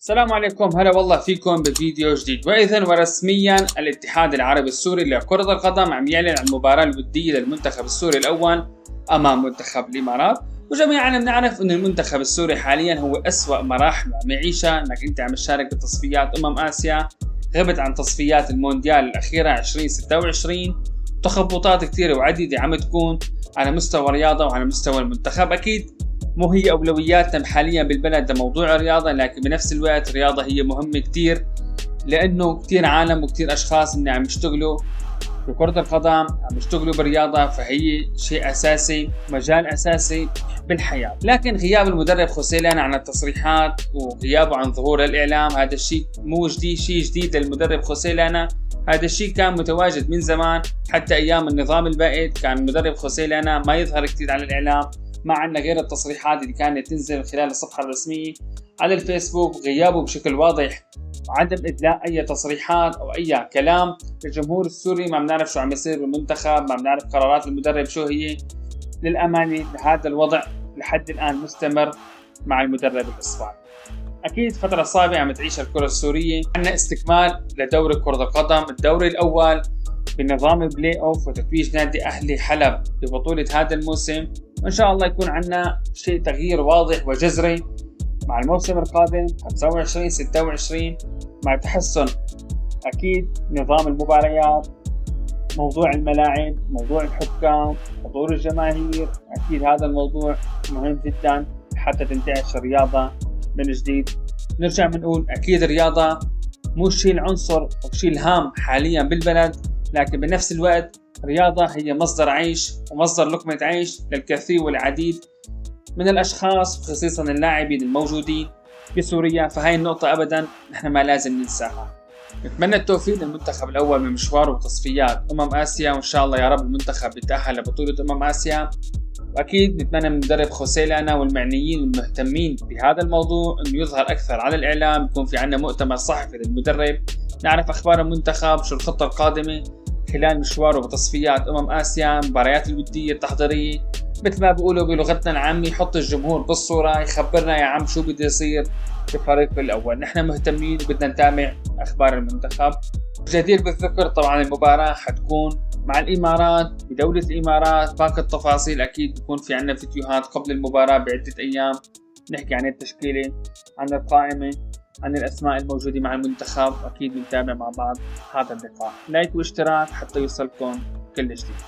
السلام عليكم، هلا والله فيكم بفيديو جديد. واذا ورسميا الاتحاد العربي السوري لكرة القدم عم يعلن عن المباراة الودية للمنتخب السوري الاول امام منتخب الامارات. وجميعا بنعرف انه المنتخب السوري حاليا هو اسوأ مراحل عم يعيشها، انك انت عم تشارك بتصفيات اسيا، غبت عن تصفيات المونديال الاخيرة 2026، تخبطات كثيرة وعديدة عم تكون على مستوى الرياضة وعلى مستوى المنتخب. اكيد مو هي أولوياتنا حاليا بالبلد لموضوع الرياضة، لكن بنفس الوقت الرياضة هي مهمة كتير، لأنه كتير عالم وكتير أشخاص إن عم يشتغلوا بكرة القدم، عم يشتغلوا بالرياضة، فهي شيء أساسي، مجال أساسي بالحياة. لكن غياب المدرب خوسيلان عن التصريحات وغيابه عن ظهور الإعلام، هذا الشيء مو جديد، شيء جديد للمدرب خوسيلان. هذا الشيء كان متواجد من زمان، حتى أيام النظام البائد كان المدرب خوسيلان ما يظهر كتير على الإعلام، ما عندنا غير التصريحات اللي كانت تنزل خلال الصفحة الرسمية على الفيسبوك. غيابه بشكل واضح، عدم إدلاء أي تصريحات أو أي كلام للجمهور السوري. ما بنعرف شو عم يصير بالمنتخب، ما بنعرف قرارات المدرب شو هي. للأمانة هذا الوضع لحد الآن مستمر مع المدرب الإصبعي. أكيد فترة صعبة عم تعيشها الكرة السورية. عندنا استكمال لدوري كرة القدم، الدوري الأول بنظام البلاي أوف وتتويج نادي أهلي حلب ببطولة هذا الموسم، وإن شاء الله يكون عندنا شيء تغيير واضح وجذري مع الموسم القادم 25-26 مع تحسن أكيد نظام المباريات، موضوع الملاعب، موضوع الحكام، حضور الجماهير. أكيد هذا الموضوع مهم جدا حتى تنتعش الرياضة من جديد. نرجع بنقول أكيد الرياضة مو الشيء العنصر أو الشيء الهام حاليا بالبلد، لكن بنفس الوقت الرياضة هي مصدر عيش ومصدر لقمة عيش للكثير والعديد من الأشخاص، خصيصا اللاعبين الموجودين بسوريا. فهاي النقطة أبدا نحن ما لازم ننساها. نتمنى التوفيق للمنتخب الأول من مشواره وتصفيات آسيا، وإن شاء الله يا رب المنتخب يتأهل لبطولة آسيا. وأكيد نتمنى من المدرب خوسيلان والمعنيين والمهتمين بهذا الموضوع أنه يظهر أكثر على الإعلام، يكون في عندنا مؤتمر صحفي للمدرب، نعرف أخبار المنتخب، شو الخطة القادمة خلال مشواره بتصفيات آسيا، مباريات الودية التحضيرية. مثل ما بيقولوا بلغتنا العامية، يحط الجمهور بالصورة، يخبرنا يا عم شو بده يصير بالفريق الأول. نحن مهتمين وبدنا نتابع أخبار المنتخب. جدير بالذكر طبعا المباراة حتكون مع الإمارات بدولة الإمارات. باقي التفاصيل أكيد بيكون في عنا فيديوهات قبل المباراة بعدة أيام نحكي عن التشكيلة، عن القائمة، عن الأسماء الموجودة مع المنتخب. أكيد بنتابع مع بعض هذا اللقاء. لايك واشتراك حتى يوصلكم كل جديد.